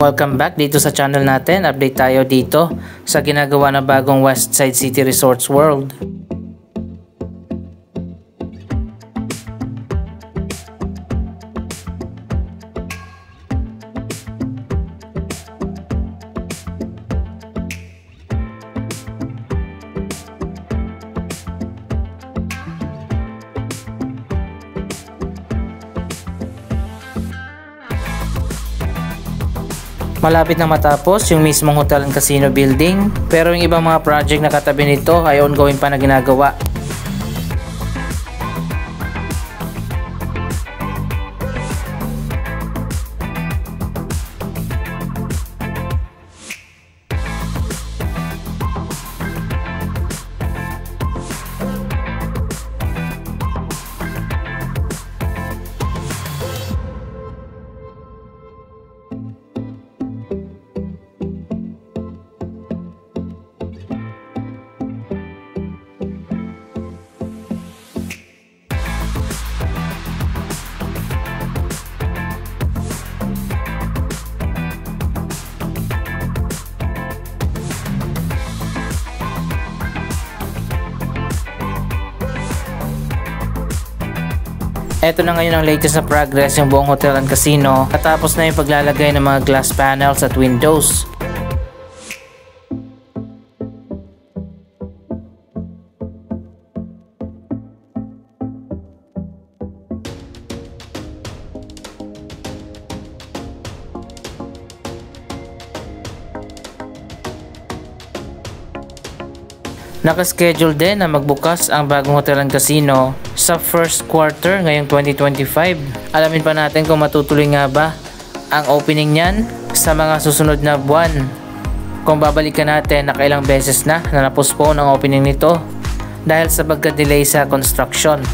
Welcome back dito sa channel natin. Update tayo dito sa ginagawa na bagong Westside City Resorts World. Malapit na matapos yung mismong hotel and casino building, pero yung ibang mga project na katabi nito ay ongoing pa na ginagawa. Ito na ngayon ang latest na progress yung buong hotel and casino. Katapos na yung paglalagay ng mga glass panels at windows. Nakaschedule din na magbukas ang bagong hotel and casino sa first quarter ngayong 2025. Alamin pa natin kung matutuloy nga ba ang opening niyan sa mga susunod na buwan. Kung babalikan natin, nakailang beses na na-postpone ang opening nito dahil sa pagka-delay sa construction.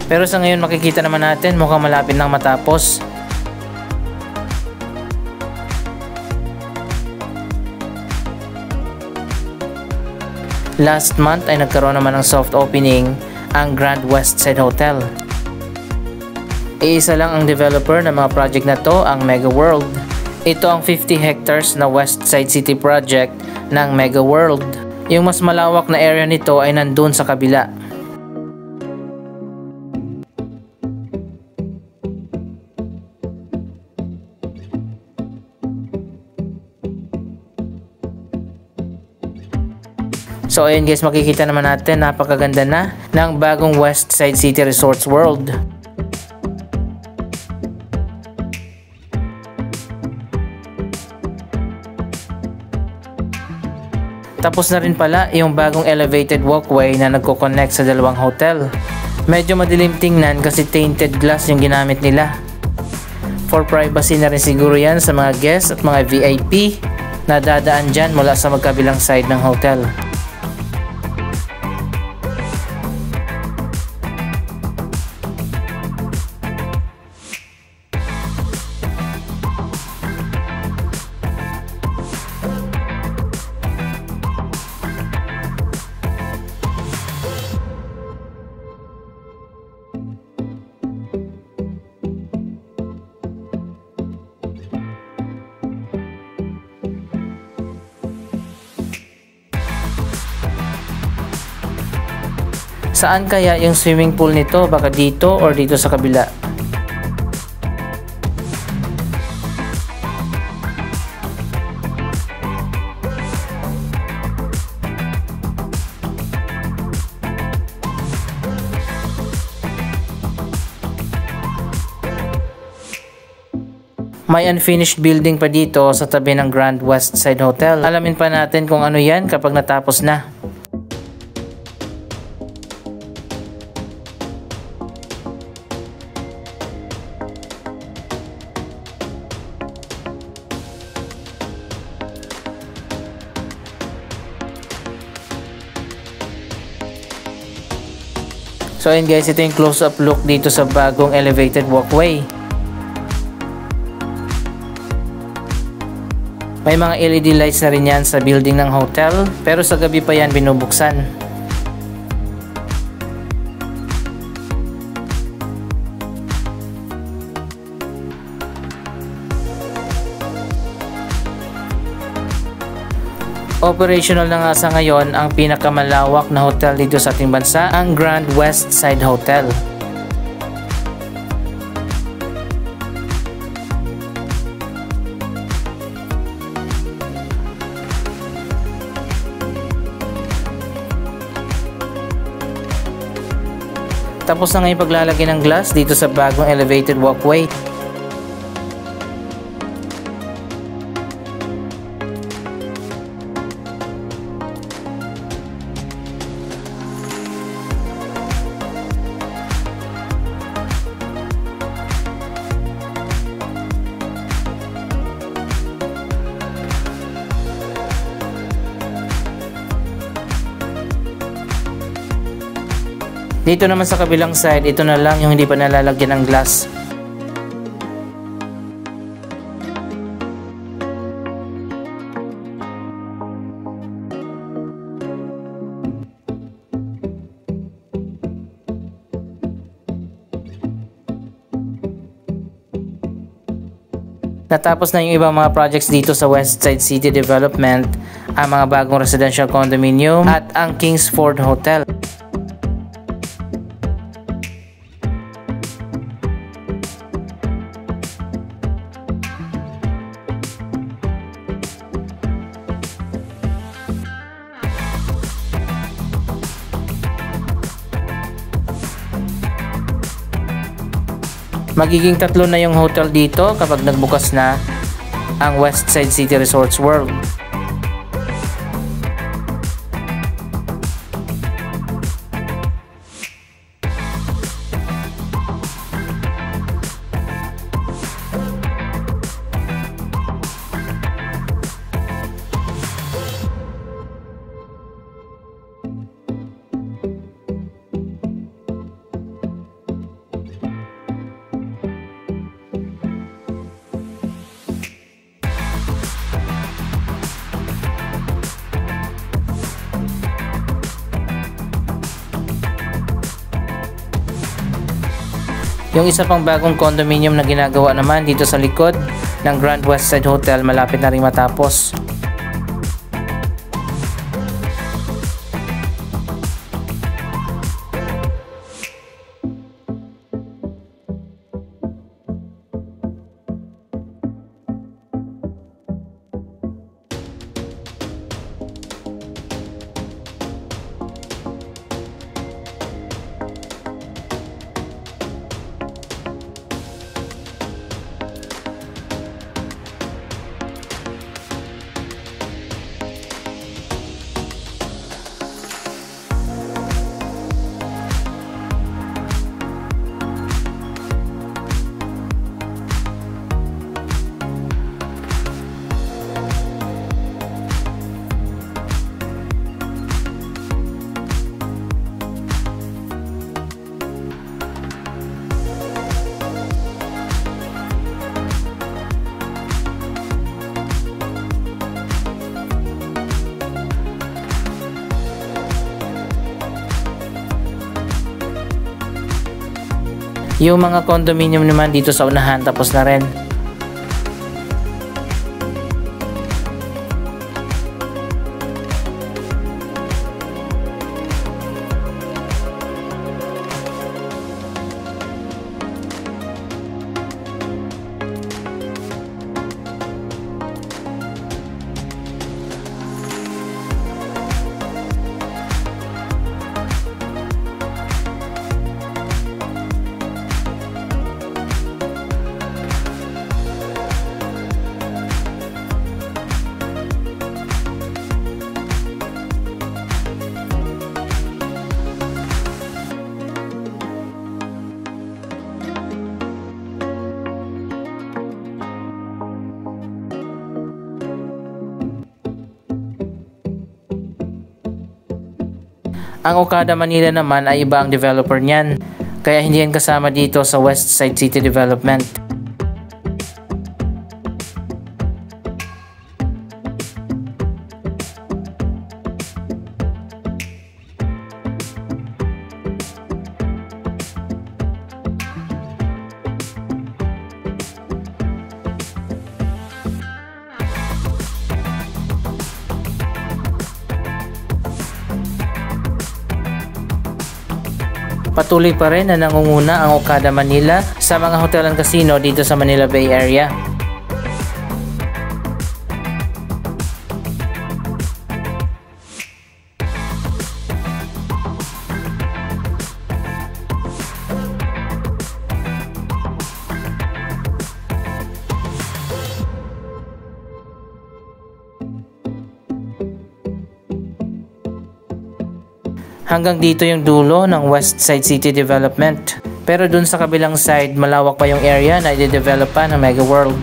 Pero sa ngayon makikita naman natin mukhang malapit nang matapos. Last month ay nagkaroon naman ng soft opening ang Grand Westside Hotel. Iisa lang ang developer ng mga project na to, ang Mega World. Ito ang 50 hectares na Westside City project ng Mega World. Yung mas malawak na area nito ay nandun sa kabila. So ayun guys, makikita naman natin napakaganda na ng bagong Westside City Resorts World. Tapos na rin pala yung bagong elevated walkway na nagko-connect sa dalawang hotel. Medyo madilim tingnan kasi tainted glass yung ginamit nila. For privacy na rin siguro yan sa mga guests at mga VIP na dadaan dyan mula sa magkabilang side ng hotel. Saan kaya yung swimming pool nito? Baka dito or dito sa kabila? May unfinished building pa dito sa tabi ng Grand Westside Hotel. Alamin pa natin kung ano yan kapag natapos na. So ayun guys, ito yung close-up look dito sa bagong elevated walkway. May mga LED lights na rin yan sa building ng hotel, pero sa gabi pa yan binubuksan. Operational na nga sa ngayon ang pinakamalawak na hotel dito sa ating bansa, ang Grand Westside Hotel. Tapos na ngayon paglalagay ng glass dito sa bagong elevated walkway. Dito naman sa kabilang side, ito na lang yung hindi pa nalalagyan ng glass. Natapos na yung ibang mga projects dito sa Westside City Development, ang mga bagong residential condominium at ang Kingsford Hotel. Magiging 3 na yung hotel dito kapag nagbukas na ang Westside City Resorts World. Yung isa pang bagong condominium na ginagawa naman dito sa likod ng Grand Westside Hotel malapit na rin matapos. Yung mga condominium naman dito sa unahan tapos na rin. Ang Okada Manila naman ay iba ang developer niyan, kaya hindi yan kasama dito sa Westside City Development. Patuloy pa rin na nangunguna ang Okada Manila sa mga hotel and casino dito sa Manila Bay Area. Hanggang dito yung dulo ng Westside City Development. Pero dun sa kabilang side, malawak pa yung area na i-develop pa ng Mega World.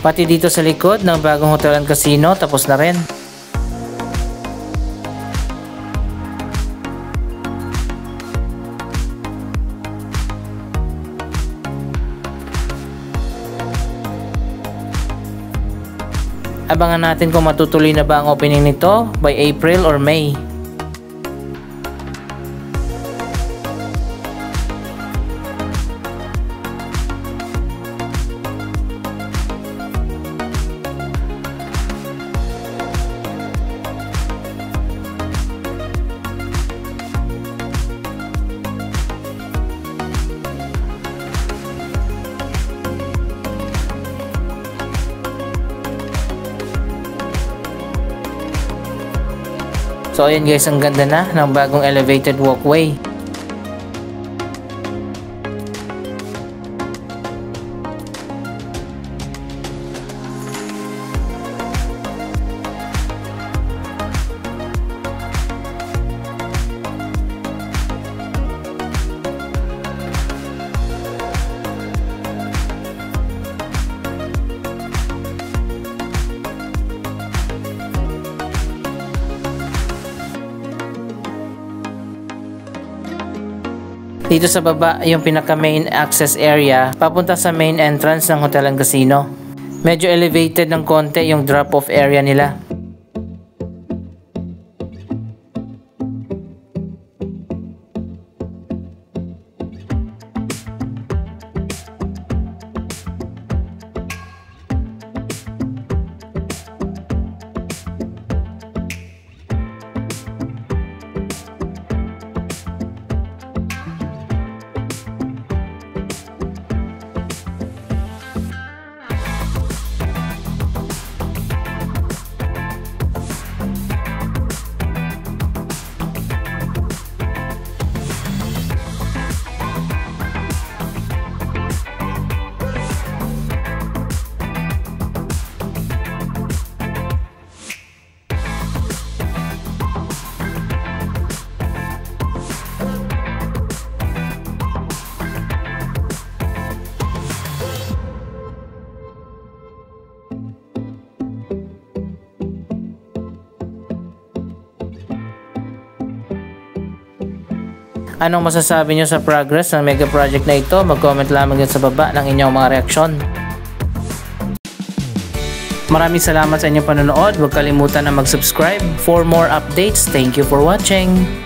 Pati dito sa likod ng bagong hotel and casino, tapos na rin. Abangan natin kung matutuloy na ba ang opening nito by April or May. So ayan guys, ang ganda na ng bagong elevated walkway. Dito sa baba yung pinaka main access area papunta sa main entrance ng hotel and casino. Medyo elevated ng konti yung drop off area nila. Anong masasabi nyo sa progress ng mega project na ito? Mag-comment lamang dyan sa baba ng inyong mga reaksyon. Maraming salamat sa inyong panonood. Huwag kalimutan na mag-subscribe for more updates. Thank you for watching.